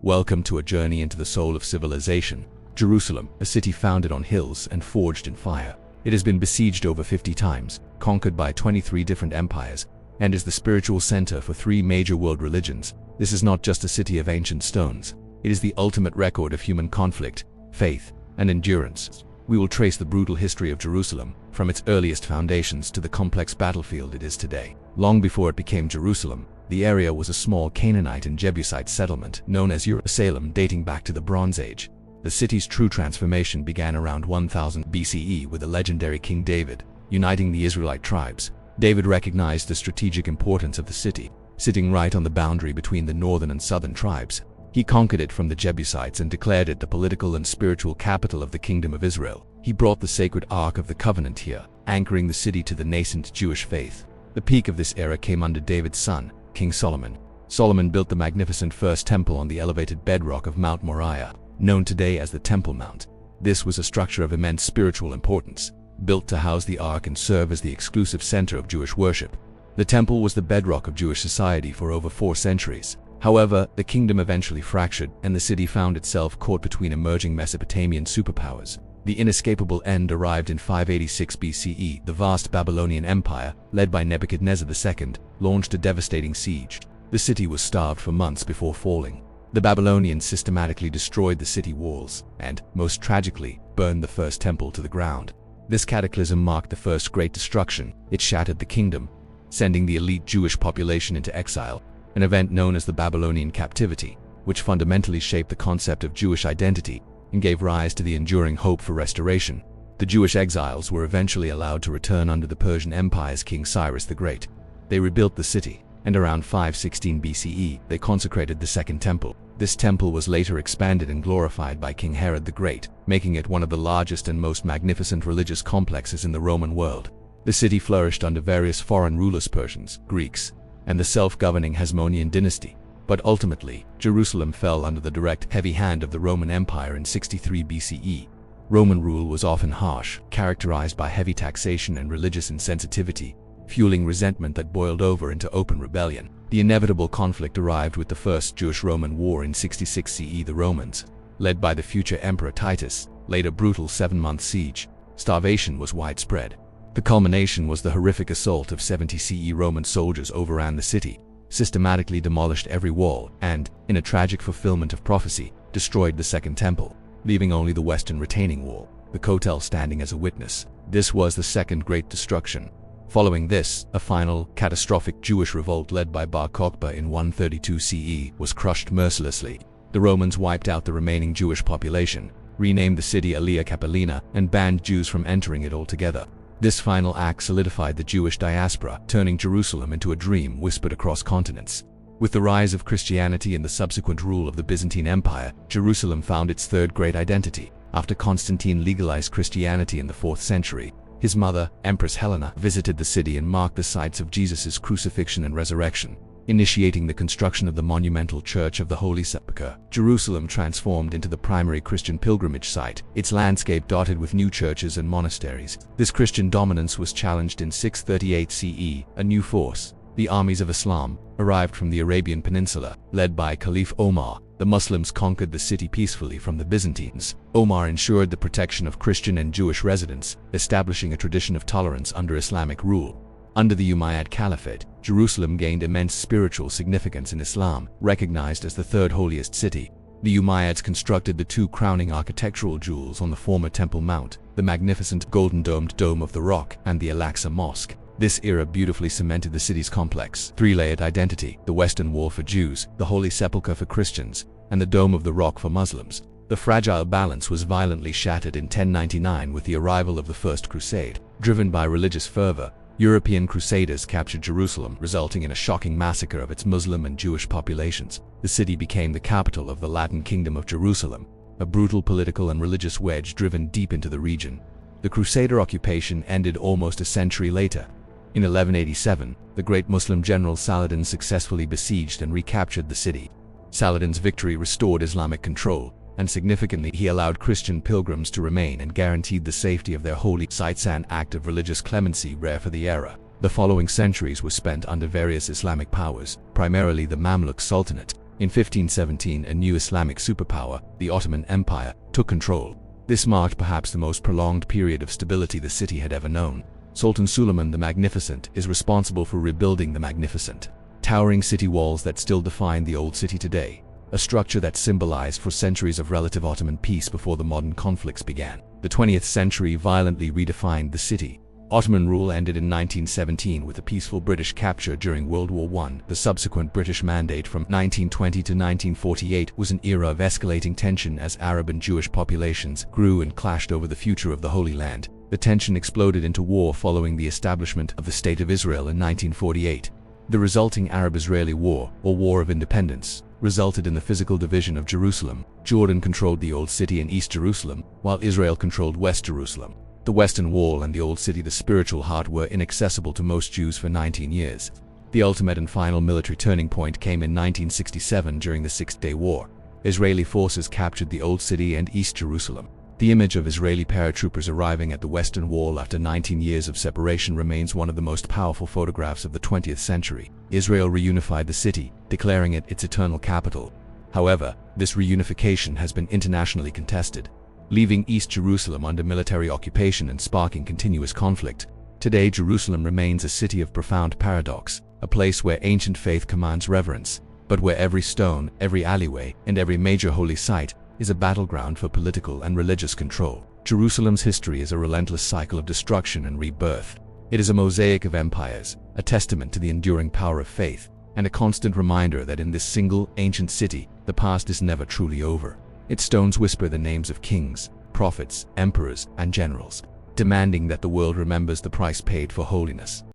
Welcome to a journey into the soul of civilization. Jerusalem, a city founded on hills and forged in fire. It has been besieged over 50 times, conquered by 23 different empires, and is the spiritual center for 3 major world religions. This is not just a city of ancient stones. It is the ultimate record of human conflict, faith, and endurance. We will trace the brutal history of Jerusalem, from its earliest foundations to the complex battlefield it is today. Long before it became Jerusalem, the area was a small Canaanite and Jebusite settlement known as Jerusalem, dating back to the Bronze Age. The city's true transformation began around 1000 BCE with the legendary King David, uniting the Israelite tribes. David recognized the strategic importance of the city, sitting right on the boundary between the northern and southern tribes. He conquered it from the Jebusites and declared it the political and spiritual capital of the Kingdom of Israel. He brought the sacred Ark of the Covenant here, anchoring the city to the nascent Jewish faith. The peak of this era came under David's son, King Solomon. Solomon built the magnificent first temple on the elevated bedrock of Mount Moriah, known today as the Temple Mount. This was a structure of immense spiritual importance, built to house the Ark and serve as the exclusive center of Jewish worship. The temple was the bedrock of Jewish society for over 4 centuries. However, the kingdom eventually fractured, and the city found itself caught between emerging Mesopotamian superpowers. The inescapable end arrived in 586 BCE. The vast Babylonian Empire, led by Nebuchadnezzar II, launched a devastating siege. The city was starved for months before falling. The Babylonians systematically destroyed the city walls and, most tragically, burned the first temple to the ground. This cataclysm marked the first great destruction. It shattered the kingdom, sending the elite Jewish population into exile, an event known as the Babylonian captivity, which fundamentally shaped the concept of Jewish identity and gave rise to the enduring hope for restoration. The Jewish exiles were eventually allowed to return under the Persian Empire's King Cyrus the Great. They rebuilt the city, and around 516 BCE, they consecrated the Second Temple. This temple was later expanded and glorified by King Herod the Great, making it one of the largest and most magnificent religious complexes in the Roman world. The city flourished under various foreign rulers, Persians, Greeks, and the self-governing Hasmonean dynasty. But ultimately, Jerusalem fell under the direct, heavy hand of the Roman Empire in 63 BCE. Roman rule was often harsh, characterized by heavy taxation and religious insensitivity, fueling resentment that boiled over into open rebellion. The inevitable conflict arrived with the First Jewish-Roman War in 66 CE. The Romans, led by the future Emperor Titus, laid a brutal 7-month siege. Starvation was widespread. The culmination was the horrific assault of 70 CE. Roman soldiers overran the city, systematically demolished every wall, and, in a tragic fulfillment of prophecy, destroyed the Second Temple, leaving only the western retaining wall, the Kotel, standing as a witness. This was the Second Great Destruction. Following this, a final, catastrophic Jewish revolt led by Bar Kokhba in 132 CE was crushed mercilessly. The Romans wiped out the remaining Jewish population, renamed the city Aelia Capitolina, and banned Jews from entering it altogether. This final act solidified the Jewish diaspora, turning Jerusalem into a dream whispered across continents. With the rise of Christianity and the subsequent rule of the Byzantine Empire, Jerusalem found its third great identity. After Constantine legalized Christianity in the 4th century, his mother, Empress Helena, visited the city and marked the sites of Jesus' crucifixion and resurrection, initiating the construction of the monumental Church of the Holy Sepulchre. Jerusalem transformed into the primary Christian pilgrimage site, its landscape dotted with new churches and monasteries. This Christian dominance was challenged in 638 CE. A new force, the armies of Islam, arrived from the Arabian Peninsula, led by Caliph Omar. The Muslims conquered the city peacefully from the Byzantines. Omar ensured the protection of Christian and Jewish residents, establishing a tradition of tolerance under Islamic rule. Under the Umayyad Caliphate, Jerusalem gained immense spiritual significance in Islam, recognized as the third holiest city. The Umayyads constructed the 2 crowning architectural jewels on the former Temple Mount, the magnificent golden-domed Dome of the Rock and the Al-Aqsa Mosque. This era beautifully cemented the city's complex, 3-layered identity: the Western Wall for Jews, the Holy Sepulchre for Christians, and the Dome of the Rock for Muslims. The fragile balance was violently shattered in 1099 with the arrival of the First Crusade. Driven by religious fervor, European crusaders captured Jerusalem, resulting in a shocking massacre of its Muslim and Jewish populations. The city became the capital of the Latin Kingdom of Jerusalem, a brutal political and religious wedge driven deep into the region. The Crusader occupation ended almost a century later. In 1187, the great Muslim general Saladin successfully besieged and recaptured the city. Saladin's victory restored Islamic control, and significantly, he allowed Christian pilgrims to remain and guaranteed the safety of their holy sites, an act of religious clemency rare for the era. The following centuries were spent under various Islamic powers, primarily the Mamluk Sultanate. In 1517, a new Islamic superpower, the Ottoman Empire, took control. This marked perhaps the most prolonged period of stability the city had ever known. Sultan Suleiman the Magnificent is responsible for rebuilding the magnificent, towering city walls that still define the old city today, a structure that symbolized for centuries of relative Ottoman peace before the modern conflicts began. The 20th century violently redefined the city. Ottoman rule ended in 1917 with a peaceful British capture during World War I. The subsequent British Mandate from 1920 to 1948 was an era of escalating tension as Arab and Jewish populations grew and clashed over the future of the Holy Land. The tension exploded into war following the establishment of the State of Israel in 1948. The resulting Arab-Israeli War, or War of Independence, resulted in the physical division of Jerusalem. Jordan controlled the Old City and East Jerusalem, while Israel controlled West Jerusalem. The Western Wall and the Old City, the spiritual heart, were inaccessible to most Jews for 19 years. The ultimate and final military turning point came in 1967 during the Six-Day War. Israeli forces captured the Old City and East Jerusalem. The image of Israeli paratroopers arriving at the Western Wall after 19 years of separation remains one of the most powerful photographs of the 20th century. Israel reunified the city, declaring it its eternal capital. However, this reunification has been internationally contested, leaving East Jerusalem under military occupation and sparking continuous conflict. Today, Jerusalem remains a city of profound paradox, a place where ancient faith commands reverence, but where every stone, every alleyway, and every major holy site is a battleground for political and religious control. Jerusalem's history is a relentless cycle of destruction and rebirth. It is a mosaic of empires, a testament to the enduring power of faith, and a constant reminder that in this single, ancient city, the past is never truly over. Its stones whisper the names of kings, prophets, emperors, and generals, demanding that the world remembers the price paid for holiness.